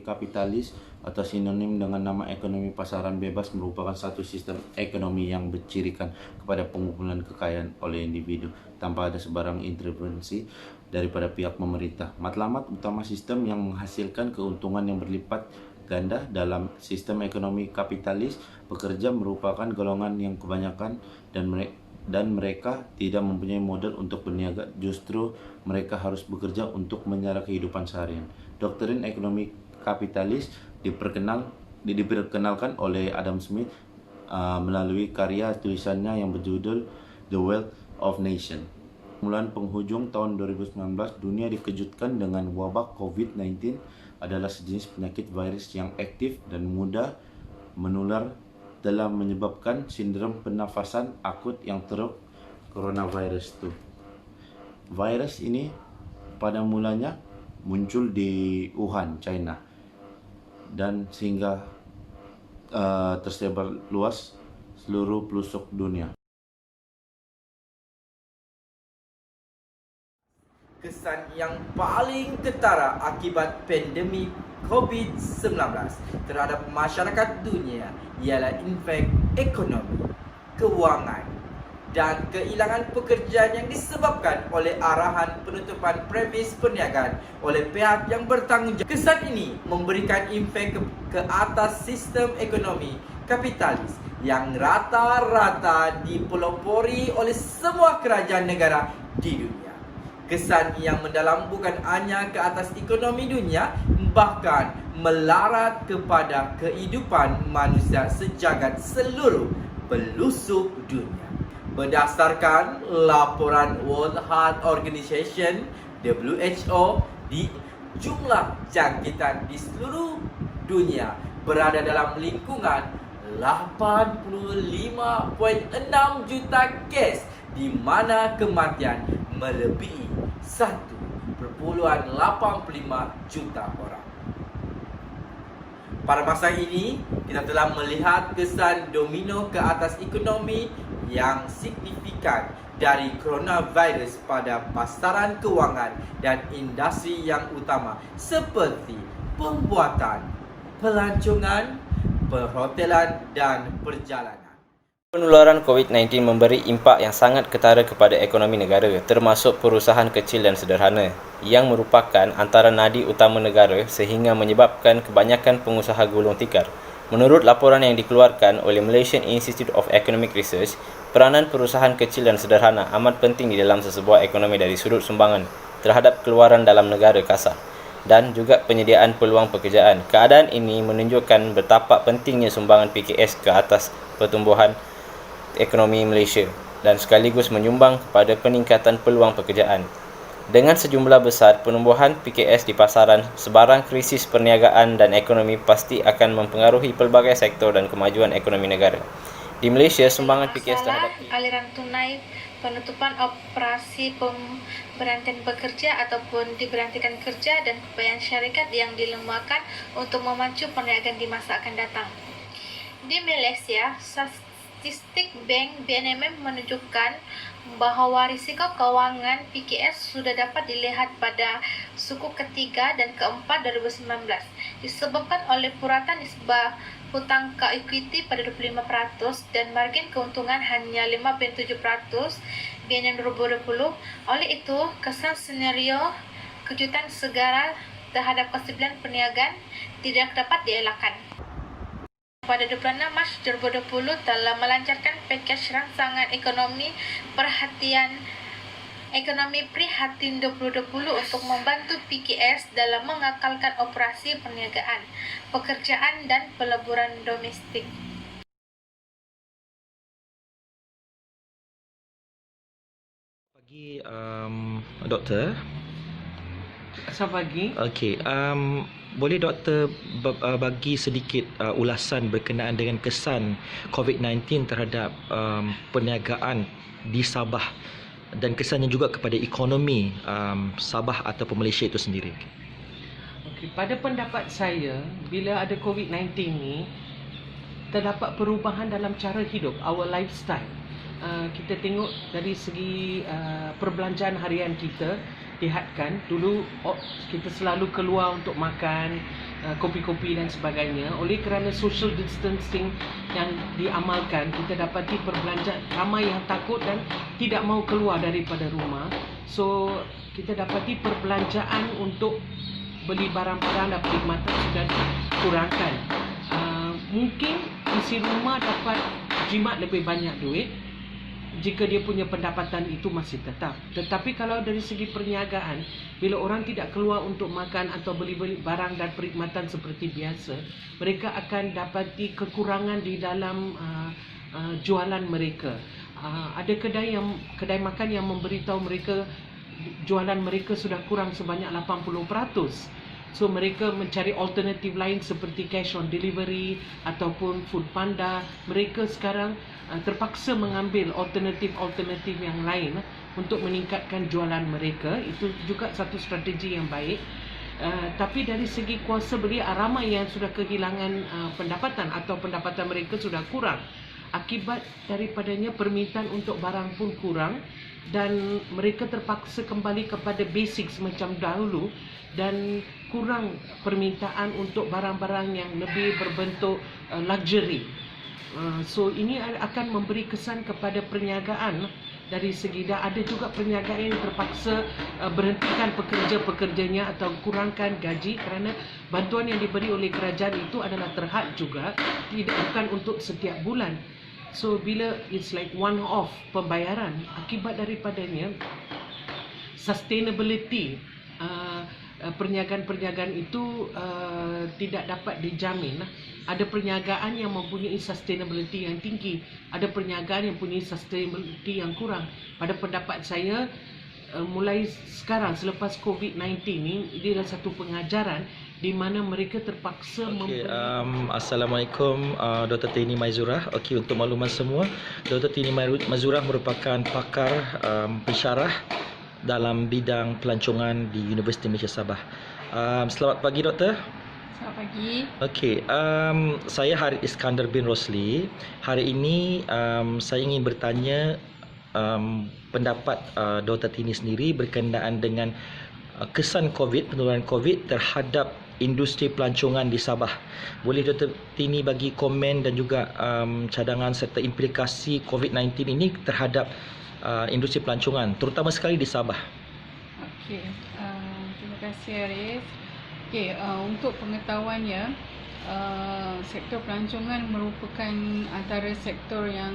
kapitalis atau sinonim dengan nama ekonomi pasaran bebas merupakan satu sistem ekonomi yang bercirikan kepada pengumpulan kekayaan oleh individu tanpa ada sebarang intervensi daripada pihak pemerintah. Matlamat utama sistem yang menghasilkan keuntungan yang berlipat ganda dalam sistem ekonomi kapitalis, pekerja merupakan golongan yang kebanyakan dan mereka tidak mempunyai modal untuk berniaga, justru mereka harus bekerja untuk menyara kehidupan seharian. Doktrin ekonomi kapitalis diperkenalkan oleh Adam Smith melalui karya tulisannya yang berjudul The Wealth of Nations. Mulai penghujung tahun 2019, dunia dikejutkan dengan wabah COVID-19 adalah sejenis penyakit virus yang aktif dan mudah menular telah menyebabkan sindrom pernafasan akut yang teruk coronavirus itu. Virus ini pada mulanya muncul di Wuhan, China, dan sehingga tersebar luas seluruh pelosok dunia. Kesan yang paling ketara akibat pandemik COVID-19 terhadap masyarakat dunia ialah impak ekonomi, kewangan dan kehilangan pekerjaan yang disebabkan oleh arahan penutupan premis perniagaan oleh pihak yang bertanggungjawab. Kesan ini memberikan impak ke atas sistem ekonomi kapitalis yang rata-rata dipelopori oleh semua kerajaan negara di dunia. Kesan yang mendalam bukan hanya ke atas ekonomi dunia, bahkan melarat kepada kehidupan manusia sejagat seluruh pelosok dunia. Berdasarkan laporan World Health Organization (WHO), di jumlah jangkitan di seluruh dunia berada dalam lingkungan 85.6 juta kes, di mana kematian melebihi 1,85 juta orang. Pada masa ini, kita telah melihat kesan domino ke atas ekonomi yang signifikan dari coronavirus pada pasaran kewangan dan industri yang utama seperti pembuatan, pelancongan, perhotelan dan perjalanan. Penularan COVID-19 memberi impak yang sangat ketara kepada ekonomi negara, termasuk perusahaan kecil dan sederhana, yang merupakan antara nadi utama negara sehingga menyebabkan kebanyakan pengusaha gulung tikar. Menurut laporan yang dikeluarkan oleh Malaysian Institute of Economic Research, peranan perusahaan kecil dan sederhana amat penting di dalam sesebuah ekonomi dari sudut sumbangan terhadap keluaran dalam negara kasar dan juga penyediaan peluang pekerjaan. Keadaan ini menunjukkan betapa pentingnya sumbangan PKS ke atas pertumbuhan ekonomi Malaysia dan sekaligus menyumbang kepada peningkatan peluang pekerjaan. Dengan sejumlah besar penumbuhan PKS di pasaran, sebarang krisis perniagaan dan ekonomi pasti akan mempengaruhi pelbagai sektor dan kemajuan ekonomi negara. Di Malaysia, sumbangan PKS terhadap aliran tunai, penutupan operasi pemberhentian bekerja ataupun diberhentikan kerja dan pembayaran syarikat yang dilemahkan untuk memacu perniagaan di masa akan datang. Di Malaysia, statistik Bank BNMM menunjukkan bahawa risiko kewangan PKS sudah dapat dilihat pada suku ketiga dan keempat 2019 disebabkan oleh puratan nisbah hutang ke equity pada 25% dan margin keuntungan hanya 5.7% BNM 2020. Oleh itu, kesan senario kejutan segera terhadap kestabilan perniagaan tidak dapat dielakkan. Pada 26 Mac 2020 telah melancarkan pakej rangsangan ekonomi Prihatin 2020 untuk membantu PKS dalam mengekalkan operasi perniagaan, pekerjaan dan peleburan domestik. Pagi, doktor. Selamat pagi. Okey, boleh doktor bagi sedikit ulasan berkenaan dengan kesan COVID-19 terhadap perniagaan di Sabah dan kesannya juga kepada ekonomi Sabah atau Malaysia itu sendiri. Okey, pada pendapat saya, bila ada COVID-19 ni, terdapat perubahan dalam cara hidup, our lifestyle. Kita tengok dari segi perbelanjaan harian kita, lihatkan dulu kita selalu keluar untuk makan kopi-kopi dan sebagainya. Oleh kerana social distancing yang diamalkan, kita dapati perbelanjaan ramai yang takut dan tidak mau keluar daripada rumah. So kita dapati perbelanjaan untuk beli barang-barang dan perkhidmatan sudah dikurangkan. Mungkin isi rumah dapat jimat lebih banyak duit jika dia punya pendapatan itu masih tetap. Tetapi kalau dari segi perniagaan, bila orang tidak keluar untuk makan atau beli-beli barang dan perkhidmatan seperti biasa, mereka akan dapati kekurangan di dalam jualan mereka. Ada kedai makan yang memberitahu mereka jualan mereka sudah kurang sebanyak 80%. So mereka mencari alternatif lain seperti cash on delivery ataupun food panda. Mereka sekarang terpaksa mengambil alternatif yang lain untuk meningkatkan jualan mereka. Itu juga satu strategi yang baik. Tapi dari segi kuasa beli, ramai yang sudah kehilangan pendapatan atau pendapatan mereka sudah kurang. Akibat daripadanya permintaan untuk barang pun kurang dan mereka terpaksa kembali kepada basics macam dahulu dan kurang permintaan untuk barang-barang yang lebih berbentuk luxury. So ini akan memberi kesan kepada perniagaan dari segi dah. Ada juga perniagaan yang terpaksa berhentikan pekerja-pekerjanya atau kurangkan gaji kerana bantuan yang diberi oleh kerajaan itu adalah terhad juga, bukan untuk setiap bulan. So bila it's like one off pembayaran, akibat daripadanya sustainability perniagaan-perniagaan itu tidak dapat dijamin. Ada perniagaan yang mempunyai sustainability yang tinggi, ada perniagaan yang mempunyai sustainability yang kurang. Pada pendapat saya, mulai sekarang selepas COVID-19 ni, dia adalah satu pengajaran di mana mereka terpaksa Assalamualaikum Dr. Tini Maizurah. Okey, untuk makluman semua, Dr. Tini Maizurah merupakan pakar pensyarah dalam bidang pelancongan di Universiti Malaysia Sabah. Selamat pagi doktor. Selamat pagi. Okey, saya Harith Iskandar bin Rosli. Hari ini saya ingin bertanya pendapat Dr. Tini sendiri berkenaan dengan kesan penularan COVID terhadap industri pelancongan di Sabah. Boleh Dr. Tini bagi komen dan juga cadangan serta implikasi COVID-19 ini terhadap industri pelancongan, terutama sekali di Sabah. Okey, terima kasih Haris. Okey, untuk pengetahuannya, sektor pelancongan merupakan antara sektor yang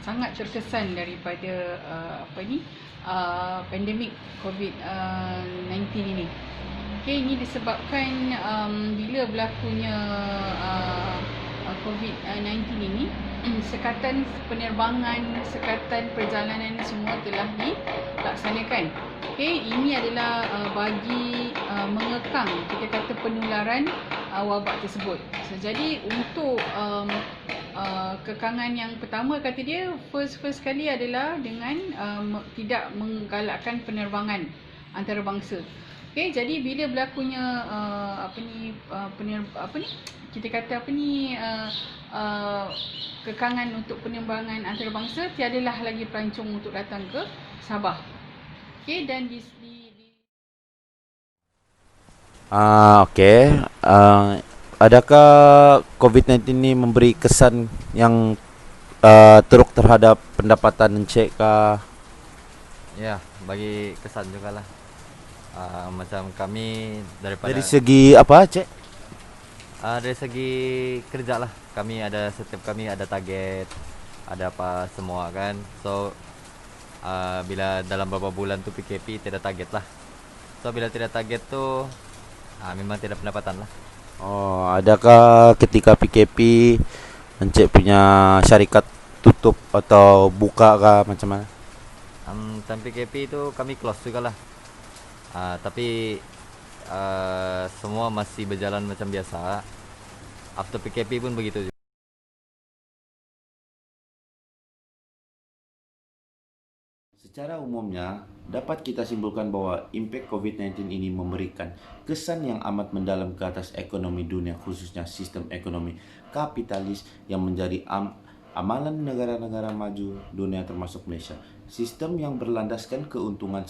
sangat terkesan daripada pandemik COVID-19 ini. Okey, ini disebabkan bila berlakunya COVID-19 ini, sekatan penerbangan, sekatan perjalanan semua telah dilaksanakan. Okey, ini adalah bagi mengekang kita kata penularan wabak tersebut. So, jadi untuk kekangan yang pertama kata dia first sekali adalah dengan tidak menggalakkan penerbangan antarabangsa. Okey, jadi bila berlakunya kita kata kekangan untuk penerbangan antarabangsa, tiadalah lagi pelancong untuk datang ke Sabah. Okey, dan adakah COVID-19 ini memberi kesan yang teruk terhadap pendapatan Encik kah? Ya, bagi kesan jugalah. Macam kami daripada Dari segi apa, Cik? dari segi kerja lah. Setiap kami ada target, ada apa semua kan. So bila dalam beberapa bulan tu PKP tidak target lah. So bila tidak target tu memang tidak pendapatan lah. Oh, adakah ketika PKP Encik punya syarikat tutup atau buka kah macam mana? Time PKP tu kami close juga lah. Tapi semua masih berjalan macam biasa. After PKP pun begitu juga. Secara umumnya, dapat kita simpulkan bahwa impak COVID-19 ini memberikan kesan yang amat mendalam ke atas ekonomi dunia, khususnya sistem ekonomi kapitalis yang menjadi amalan negara-negara maju dunia termasuk Malaysia. Sistem yang berlandaskan keuntungan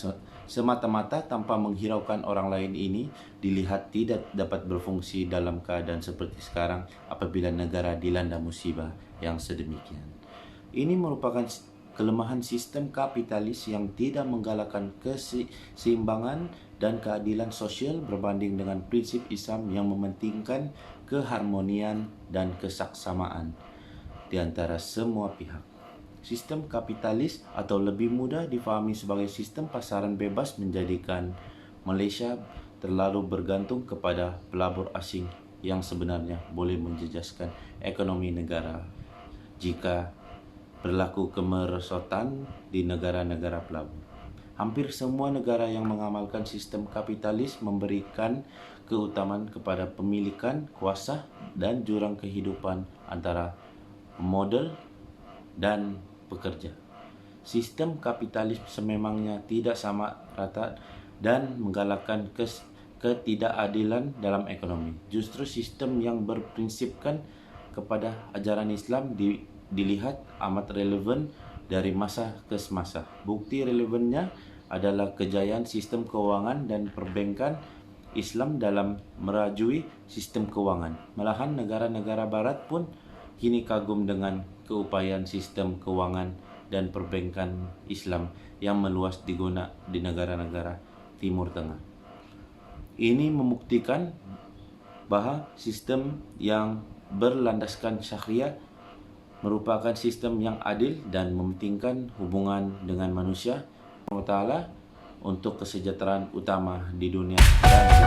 semata-mata tanpa menghiraukan orang lain ini dilihat tidak dapat berfungsi dalam keadaan seperti sekarang apabila negara dilanda musibah yang sedemikian. Ini merupakan kelemahan sistem kapitalis yang tidak menggalakkan keseimbangan dan keadilan sosial berbanding dengan prinsip Islam yang mementingkan keharmonian dan kesaksamaan di antara semua pihak. Sistem kapitalis atau lebih mudah difahami sebagai sistem pasaran bebas menjadikan Malaysia terlalu bergantung kepada pelabur asing yang sebenarnya boleh menjejaskan ekonomi negara jika berlaku kemerosotan di negara-negara pelabur. Hampir semua negara yang mengamalkan sistem kapitalis memberikan keutamaan kepada pemilikan kuasa dan jurang kehidupan antara model dan pekerja. Sistem kapitalis sememangnya tidak sama rata dan menggalakkan ketidakadilan dalam ekonomi. Justru sistem yang berprinsipkan kepada ajaran Islam dilihat amat relevan dari masa ke masa. Bukti relevannya adalah kejayaan sistem keuangan dan perbankan Islam dalam merajui sistem keuangan. Malahan negara-negara barat pun kini kagum dengan keupayaan sistem keuangan dan perbankan Islam yang meluas diguna di negara-negara Timur Tengah. Ini membuktikan bahwa sistem yang berlandaskan syariah merupakan sistem yang adil dan mementingkan hubungan dengan manusia Allah untuk kesejahteraan utama di dunia dan di